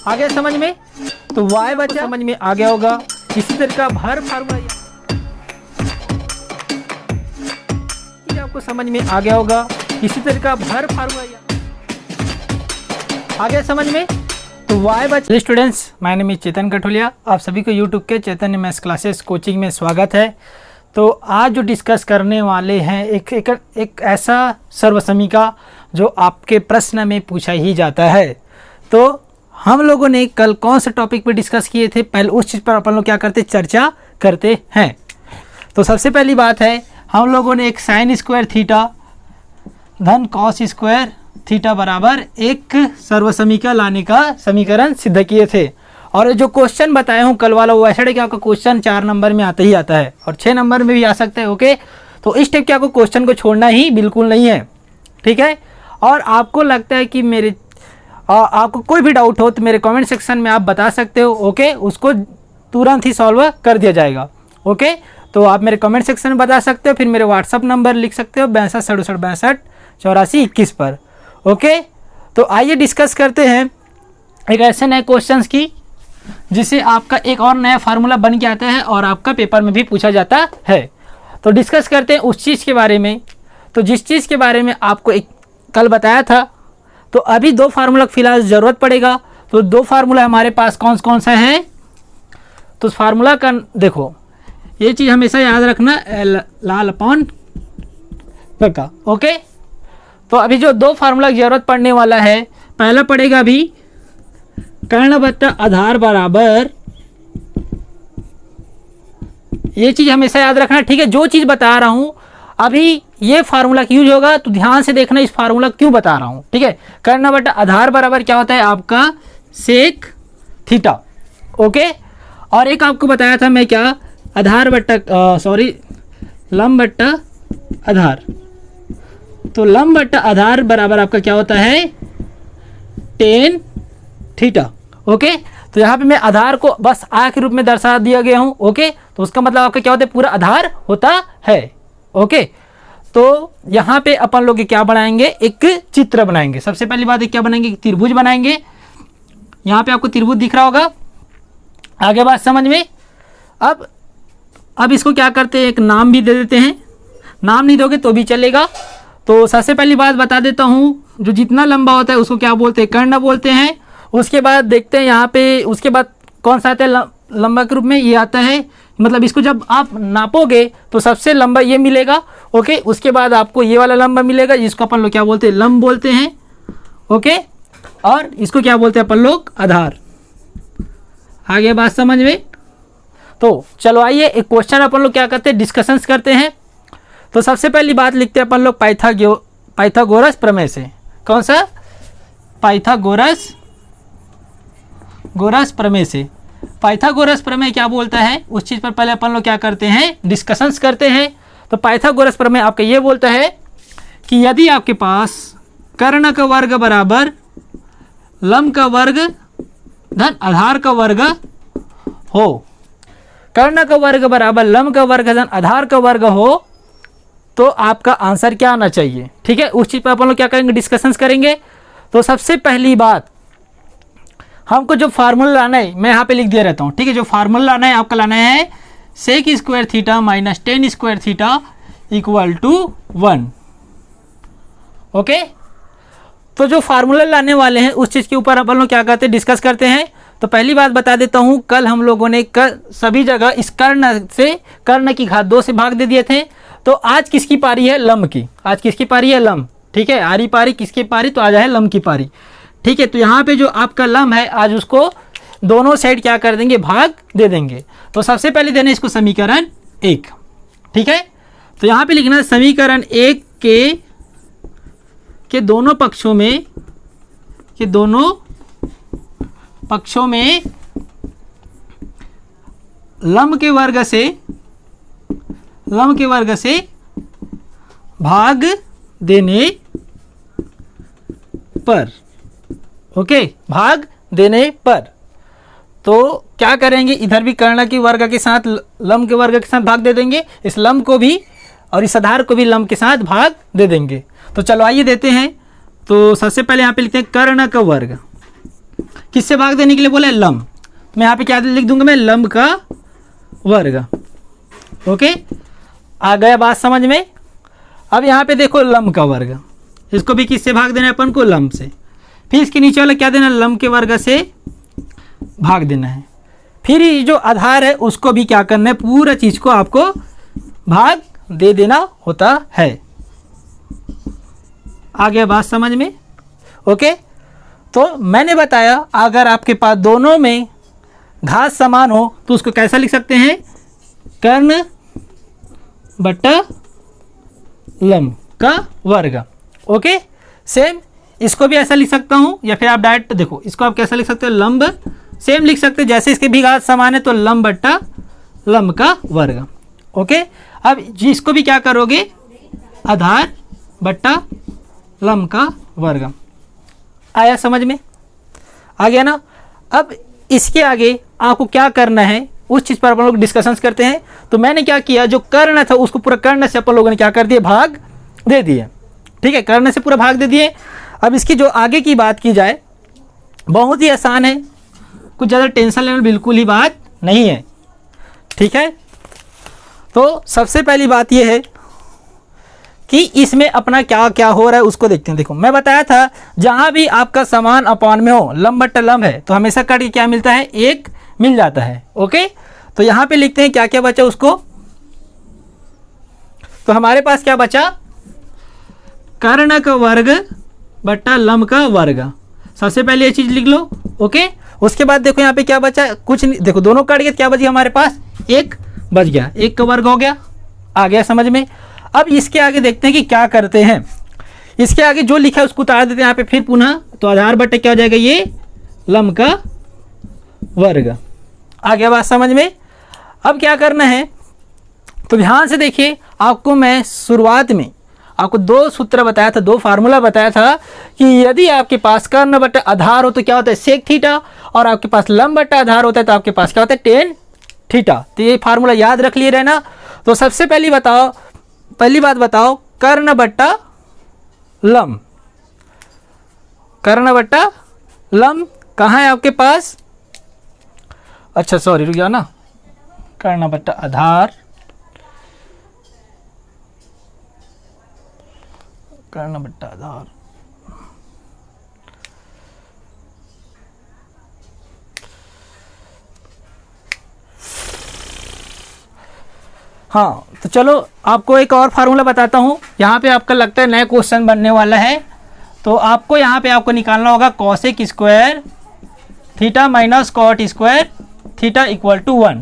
आ गया समझ में? तो y बचा, समझ में आ गया होगा। इसी तरह का हर फार्मूला आपको समझ में आ गया होगा। इसी तरह का हर फार्मूला आ गया समझ में? तो y बचा। स्टूडेंट्स, माय नेम इज चेतन कठोलिया। आप सभी को यूट्यूब के चैतन्य मैथ्स क्लासेस कोचिंग में स्वागत है। तो आज जो डिस्कस करने वाले हैं एक ऐसा सर्वसमीका जो आपके प्रश्न में पूछा ही जाता है। तो हम लोगों ने कल कौन से टॉपिक पे डिस्कस किए थे, पहले उस चीज़ पर अपन लोग क्या करते चर्चा करते हैं। तो सबसे पहली बात है, हम लोगों ने एक साइन स्क्वायर थीटा धन कॉस स्क्वायर थीटा बराबर एक सर्वसमीका लाने का समीकरण सिद्ध किए थे। और जो क्वेश्चन बताया हूँ कल वाला, वो ऐसा है कि आपका क्वेश्चन 4 नंबर में आता ही आता है और 6 नंबर में भी आ सकता है। ओके, तो इस टाइप के आपको क्वेश्चन को छोड़ना ही बिल्कुल नहीं है, ठीक है। और आपको लगता है कि आपको कोई भी डाउट हो तो मेरे कमेंट सेक्शन में आप बता सकते हो। ओके, उसको तुरंत ही सॉल्व कर दिया जाएगा। ओके, तो आप मेरे कमेंट सेक्शन में बता सकते हो, फिर मेरे व्हाट्सअप नंबर लिख सकते हो 626762 पर। ओके, तो आइए डिस्कस करते हैं एक ऐसे नए क्वेश्चंस की जिससे आपका एक और नया फार्मूला बन के आता है और आपका पेपर में भी पूछा जाता है। तो डिस्कस करते हैं उस चीज़ के बारे में, तो जिस चीज़ के बारे में आपको एक कल बताया था। तो अभी 2 फार्मूला फिलहाल ज़रूरत पड़ेगा। तो 2 फार्मूला हमारे पास कौन कौन सा है। तो उस फार्मूला का देखो, ये चीज़ हमेशा याद रखना, लाल अपॉन का। ओके, तो अभी जो 2 फार्मूला की ज़रूरत पड़ने वाला है, पहला पड़ेगा अभी कर्ण बट्टा आधार बराबर, ये चीज़ हमेशा याद रखना, ठीक है। जो चीज़ बता रहा हूँ अभी ये फार्मूला यूज होगा, तो ध्यान से देखना इस फार्मूला क्यों बता रहा हूँ, ठीक है। कर्ण बट्टा आधार बराबर क्या होता है आपका सेक थीटा। ओके, और एक आपको बताया था मैं क्या, आधार बट्टा लंब बट्टा आधार। तो लंब बट्टा आधार बराबर आपका क्या होता है टेन थीटा। ओके, तो यहाँ पे मैं आधार को बस आ के रूप में दर्शा दिया गया हूँ। ओके, तो उसका मतलब आपका क्या होता है पूरा आधार होता है। ओके, तो यहाँ पे अपन लोग क्या बनाएंगे, एक चित्र बनाएंगे। सबसे पहली बात क्या बनाएंगे, त्रिभुज बनाएंगे। यहाँ पे आपको त्रिभुज दिख रहा होगा, आगे बात समझ में। अब इसको क्या करते हैं, एक नाम भी दे देते हैं। नाम नहीं दोगे तो भी चलेगा। तो सबसे पहली बात बता देता हूँ, जो जितना लंबा होता है उसको क्या बोलते हैं, कर्ण बोलते हैं। उसके बाद देखते हैं यहाँ पे, उसके बाद कौन सा आता है लंबा के रूप में, ये आता है। मतलब इसको जब आप नापोगे तो सबसे लंबा ये मिलेगा। ओके, उसके बाद आपको ये वाला लंबा मिलेगा, जिसको अपन लोग क्या बोलते हैं, लंब बोलते हैं। ओके, और इसको क्या बोलते हैं अपन लोग, आधार। आगे बात समझ में। तो चलो आइए एक क्वेश्चन अपन लोग क्या करते हैं, डिस्कशंस करते हैं। तो सबसे पहली बात लिखते हैं अपन लोग पाइथागोरस प्रमेय से। कौन सा, पाइथागोरस प्रमेय से। पाइथागोरस प्रमेय क्या बोलता है, उस चीज़ पर पहले अपन लोग क्या करते हैं, डिस्कशंस करते हैं। तो पाइथागोरस प्रमेय आपका ये बोलता है कि यदि आपके पास कर्ण का वर्ग बराबर लंब का वर्ग धन आधार का वर्ग हो, कर्ण का वर्ग बराबर लंब का वर्ग धन आधार का वर्ग हो, तो आपका आंसर क्या आना चाहिए, ठीक है। उस चीज़ पर अपन लोग क्या करेंगे, डिस्कशंस करेंगे। तो सबसे पहली बात, हमको जो फार्मूला लाना है मैं यहाँ पे लिख दिया रहता हूँ, ठीक है। जो फार्मूला लाना है आपका लाना है sec square theta minus tan square theta equal to 1। Okay, तो जो फार्मूला लाने वाले हैं उस चीज़ के ऊपर अपन लोग क्या करते हैं, डिस्कस करते हैं। तो पहली बात बता देता हूँ, कल हम लोगों ने सभी जगह इस कर्ण की घात 2 से भाग दे दिए थे। तो आज किसकी पारी है, लंब की। आज किसकी पारी है, लंब, ठीक है। आरी पारी किसकी पारी, तो आज है लंब की पारी, ठीक है। तो यहाँ पे जो आपका लंब है, आज उसको दोनों साइड क्या कर देंगे, भाग दे देंगे। तो सबसे पहले देना इसको समीकरण 1, ठीक है। तो यहाँ पे लिखना समीकरण 1 के दोनों पक्षों में लंब के वर्ग से भाग देने पर। ओके, भाग देने पर तो क्या करेंगे, इधर भी कर्ण के वर्ग के साथ लंब के वर्ग के साथ भाग दे देंगे, इस लंब को भी और इस आधार को भी लंब के साथ भाग दे देंगे। तो चलो आइए देते हैं। तो सबसे पहले यहाँ पे लिखते हैं कर्ण का वर्ग। किससे भाग देने के लिए बोला है? लंब। तो मैं यहाँ पे क्या लिख दूंगा? मैं लंब का वर्ग। ओके, आ गया बात समझ में? अब यहाँ पे देखो लंब का वर्ग, इसको भी किससे भाग देना है अपन को? लंब से। फिर इसके नीचे वाला क्या देना है? लंब के वर्ग से भाग देना है। फिर ये जो आधार है उसको भी क्या करना है? पूरा चीज को आपको भाग दे देना होता है। आ गया बात समझ में? ओके, तो मैंने बताया अगर आपके पास दोनों में घात समान हो तो उसको कैसा लिख सकते हैं? कर्ण बट्टा लंब का वर्ग। ओके, सेम इसको भी ऐसा लिख सकता हूं, या फिर आप डायरेक्ट देखो इसको आप कैसा लिख सकते हो? लंब सेम लिख सकते हो, जैसे इसके भी घात समान है तो लंब बट्टा लंब का वर्ग। ओके, अब जिसको भी क्या करोगे? आधार बट्टा लंब का वर्ग। आया समझ में? आ गया ना? अब इसके आगे आपको क्या करना है उस चीज़ पर अपन लोग डिस्कशंस करते हैं। तो मैंने क्या किया, जो कर्ण था उसको पूरा कर्ण से अपन लोगों ने क्या कर दिया? भाग दे दिए। ठीक है, कर्ण से पूरा भाग दे दिए। अब इसकी जो आगे की बात की जाए, बहुत ही आसान है, कुछ ज़्यादा टेंशन लेने बिल्कुल ही बात नहीं है। ठीक है, तो सबसे पहली बात यह है कि इसमें अपना क्या क्या हो रहा है उसको देखते हैं। देखो मैं बताया था जहां भी आपका समान अपान में हो, लंब बट्टा लंब है, तो हमेशा कट के क्या मिलता है? एक मिल जाता है। ओके, तो यहां पे लिखते हैं क्या क्या बचा उसको। तो हमारे पास क्या बचा? कर्ण का वर्ग बट्टा लंब का वर्ग। सबसे पहले ये चीज लिख लो। ओके, उसके बाद देखो यहाँ पे क्या बचा? कुछ नहीं, देखो दोनों कट गए, क्या बची हमारे पास? एक बच गया, एक का वर्ग हो गया। आ गया समझ में? अब इसके आगे देखते हैं कि क्या करते हैं। इसके आगे जो लिखा है उसको उतार देते हैं यहाँ पे फिर पुनः। तो आधार बट्टा क्या हो जाएगा? ये लंब का वर्ग। आ गया बात समझ में? अब क्या करना है तो ध्यान से देखिए, आपको मैं शुरुआत में आपको दो सूत्र बताया था, दो फार्मूला बताया था कि यदि आपके पास कर्ण बट्टा आधार हो तो क्या होता है? सेक थीटा, और आपके पास लंब बट्टा आधार होता है तो आपके पास क्या होता है? Tan theta. तो ये फार्मूला याद रख लिए रहना। तो सबसे पहली बात बताओ, कर्ण बट्टा लंब, कर्ण बट्टा लंब कहाँ है आपके पास? अच्छा सॉरी रुक जाओ ना, कर्ण बट्टा आधार, कर्ण बट्टा आधार, हाँ तो चलो आपको एक और फार्मूला बताता हूँ। यहाँ पे आपका लगता है नया क्वेश्चन बनने वाला है, तो आपको यहाँ पे आपको निकालना होगा cosec square theta minus cot square theta equal to 1।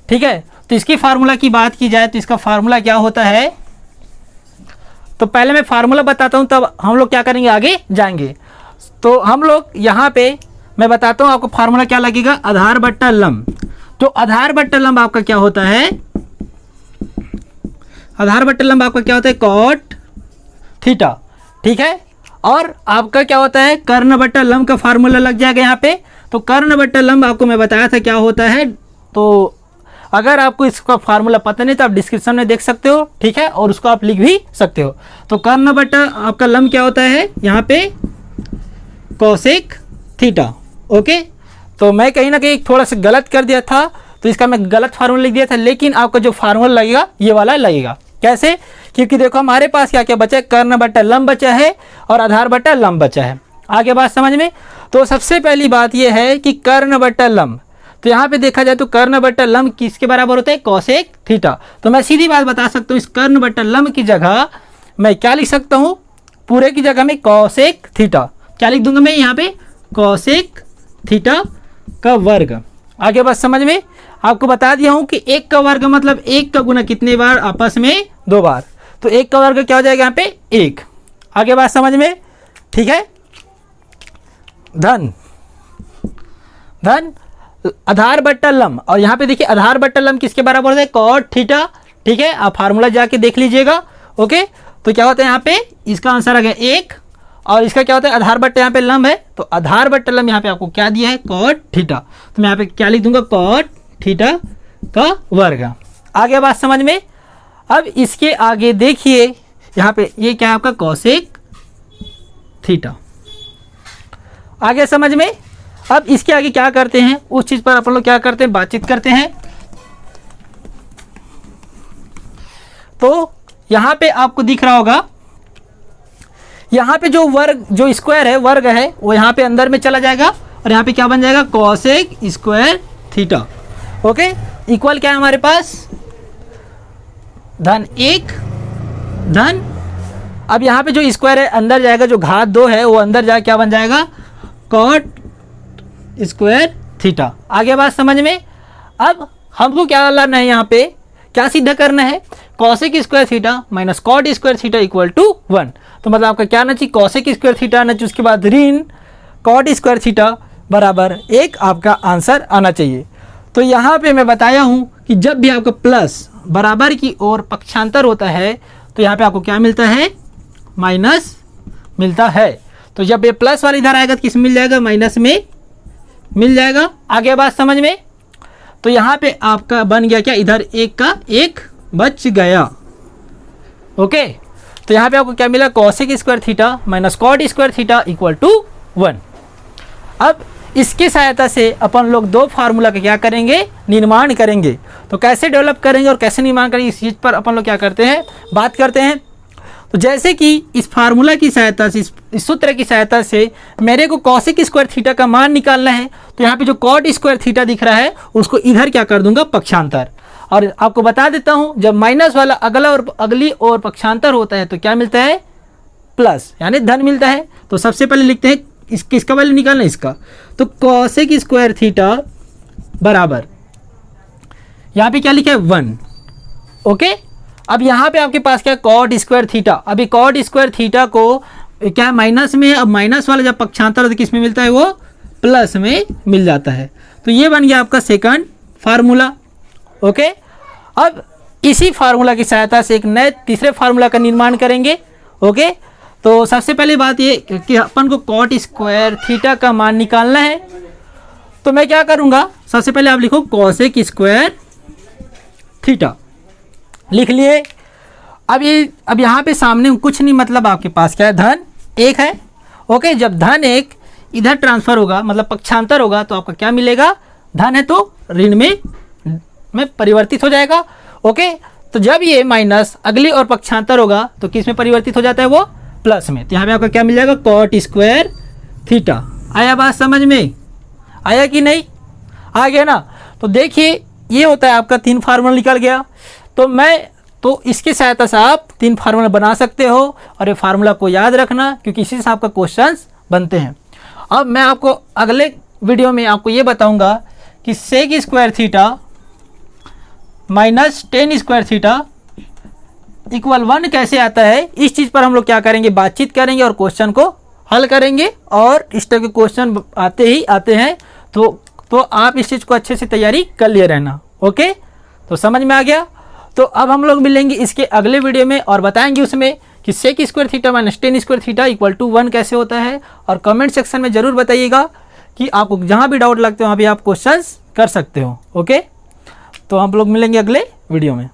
ठीक है, तो इसकी फार्मूला की बात की जाए तो इसका फार्मूला क्या होता है? तो पहले मैं फार्मूला बताता हूँ तब हम लोग क्या करेंगे, आगे जाएंगे। तो हम लोग यहाँ पे मैं बताता हूँ आपको फार्मूला क्या लगेगा, आधार बट्टा लंब। तो आधार बट्टा लंब आपका क्या होता है? आधार बट्टा लंब आपका क्या होता है? Cot theta. ठीक है, और आपका क्या होता है? कर्ण बट्टा लंब का फार्मूला लग जाएगा यहाँ पे। तो कर्ण बट्टा लंब आपको मैं बताया था क्या होता है। तो अगर आपको इसका फार्मूला पता नहीं तो आप डिस्क्रिप्शन में देख सकते हो। ठीक है, और उसको आप लिख भी सकते हो। तो कर्ण बट्टा आपका लंब क्या होता है यहाँ पे? Cosec theta. ओके, तो मैं कहीं ना कहीं थोड़ा सा गलत कर दिया था, तो इसका मैं गलत फार्मूला लिख दिया था, लेकिन आपका जो फार्मूला लगेगा ये वाला लगेगा। कैसे? क्योंकि देखो हमारे पास क्या क्या बचा है? कर्ण बट्टा लंब बचा है और आधार बट्टा लंब बचा है। आगे बात समझ में? तो सबसे पहली बात यह है कि कर्ण बट्टा लंब, तो यहाँ पे देखा जाए तो कर्ण बट्टा लंब किसके बराबर होता है? Cosec theta. तो मैं सीधी बात बता सकता हूँ, इस कर्ण बट्टा लंब की जगह मैं क्या लिख सकता हूँ? पूरे की जगह में कोसेक थीटा। क्या लिख दूंगा मैं यहाँ पे? कोसेक थीटा का वर्ग। आगे बात समझ में? आपको बता दिया हूँ कि एक का वर्ग मतलब एक का गुना कितने बार? आपस में 2 बार। तो एक का वर्ग क्या हो जाएगा यहाँ पे? 1। आगे बात समझ में? ठीक है, धन आधार बट्टा लंब, और यहाँ पे देखिए आधार बट्टा लंब किसके बराबर होता है? Cot theta. ठीक है, आप फार्मूला जाके देख लीजिएगा। ओके, तो क्या होता है यहाँ पे? इसका आंसर आ गया 1, और इसका क्या होता है? आधार बट्टा यहाँ पे लंब है, तो आधार बट्टा लंब यहाँ पे आपको क्या दिया है? Cot theta. तो मैं यहाँ पे क्या लिख दूंगा? कॉट थीटा का वर्ग। आगे बात समझ में? अब इसके आगे देखिए यहाँ पे ये क्या है आपका? Cosec theta. आगे समझ में? अब इसके आगे क्या करते हैं, उस चीज़ पर अपन लोग क्या करते हैं, बातचीत करते हैं। तो यहाँ पे आपको दिख रहा होगा, यहाँ पे जो वर्ग, जो स्क्वायर है, वर्ग है, वो यहाँ पे अंदर में चला जाएगा और यहाँ पे क्या बन जाएगा, cosec square theta. Okay, equal क्या है हमारे पास, धन 1 धन, अब यहाँ पे जो स्क्वायर है अंदर जाएगा, जो घात 2 है वो अंदर जाए, क्या बन जाएगा, कॉट स्क्वायर थीटा। आगे बात समझ में। अब हमको क्या लाना है, यहाँ पे क्या सिद्ध करना है, cosec square theta minus cot square theta equal to 1। तो मतलब आपका क्या आना चाहिए, कॉसेक स्क्वायर थीटा आना चाहिए, उसके बाद ऋण कॉट स्क्वायर थीटा बराबर 1 आपका आंसर आना चाहिए। तो यहाँ पे मैं बताया हूँ कि जब भी आपका प्लस बराबर की ओर पक्षांतर होता है तो यहाँ पे आपको क्या मिलता है, माइनस मिलता है। तो जब ये प्लस वाला इधर आएगा तो किस मिल जाएगा, माइनस में मिल जाएगा। आगे बात समझ में। तो यहाँ पे आपका बन गया क्या, इधर 1 का 1 बच गया। ओके, तो यहाँ पे आपको क्या मिला, cosec square theta minus cot square theta equal to 1। अब इसकी सहायता से अपन लोग दो फार्मूला का क्या करेंगे, निर्माण करेंगे। तो कैसे डेवलप करेंगे और कैसे निर्माण करेंगे, इस चीज़ पर अपन लोग क्या करते हैं, बात करते हैं। तो जैसे कि इस फार्मूला की सहायता से, इस सूत्र की सहायता से मेरे को कॉसेक स्क्वायर थीटा का मान निकालना है। तो यहाँ पे जो कॉट स्क्वायर थीटा दिख रहा है उसको इधर क्या कर दूंगा, पक्षांतर। और आपको बता देता हूँ, जब माइनस वाला अगला और अगली ओर पक्षांतर होता है तो क्या मिलता है, प्लस, यानी धन मिलता है। तो सबसे पहले लिखते हैं इसका वैल्यू निकालना है इसका। तो कॉसेक स्क्वायर थीटा बराबर, यहाँ पे क्या लिखा है, 1। ओके, अब यहाँ पे आपके पास क्या, कॉट स्क्वायर थीटा। अभी कॉट स्क्वायर थीटा को क्या माइनस में, अब माइनस वाला जब पक्षांतर होता है किस में मिलता है, वो प्लस में मिल जाता है। तो ये बन गया आपका सेकंड फार्मूला। ओके, अब इसी फार्मूला की सहायता से एक नए तीसरे फार्मूला का निर्माण करेंगे। ओके, तो सबसे पहली बात ये कि अपन को कॉट स्क्वायर थीटा का मान निकालना है। तो मैं क्या करूँगा, सबसे पहले आप लिखो कॉसेक स्क्वायर थीटा, लिख लिए। अब यहाँ पे सामने कुछ नहीं, मतलब आपके पास क्या है, धन 1 है। ओके, जब धन 1 इधर ट्रांसफर होगा, मतलब पक्षांतर होगा, तो आपका क्या मिलेगा, धन है तो ऋण में परिवर्तित हो जाएगा। ओके, तो जब ये माइनस अगली और पक्षांतर होगा तो किस में परिवर्तित हो जाता है, वो प्लस में। तो यहाँ पे आपका क्या मिल जाएगा, कॉट स्क्वायर थीटा। आया बात समझ में, आया कि नहीं, आ गया ना। तो देखिए ये होता है आपका 3 फार्मूला निकल गया। तो इसकी सहायता से आप 3 फार्मूला बना सकते हो और ये फार्मूला को याद रखना, क्योंकि इसी से आपका क्वेश्चंस बनते हैं। अब मैं आपको अगले वीडियो में आपको ये बताऊंगा कि sec square theta minus tan square theta equal 1 कैसे आता है। इस चीज़ पर हम लोग क्या करेंगे, बातचीत करेंगे और क्वेश्चन को हल करेंगे। और इस तरह के क्वेश्चन आते ही आते हैं, तो आप इस चीज़ को अच्छे से तैयारी कर लिए रहना। ओके, तो समझ में आ गया। तो अब हम लोग मिलेंगे इसके अगले वीडियो में और बताएंगे उसमें कि sec square theta minus tan square theta equal to 1 कैसे होता है। और कमेंट सेक्शन में ज़रूर बताइएगा कि आपको जहाँ भी डाउट लगते हो वहाँ भी आप क्वेश्चंस कर सकते हो। ओके, तो हम लोग मिलेंगे अगले वीडियो में।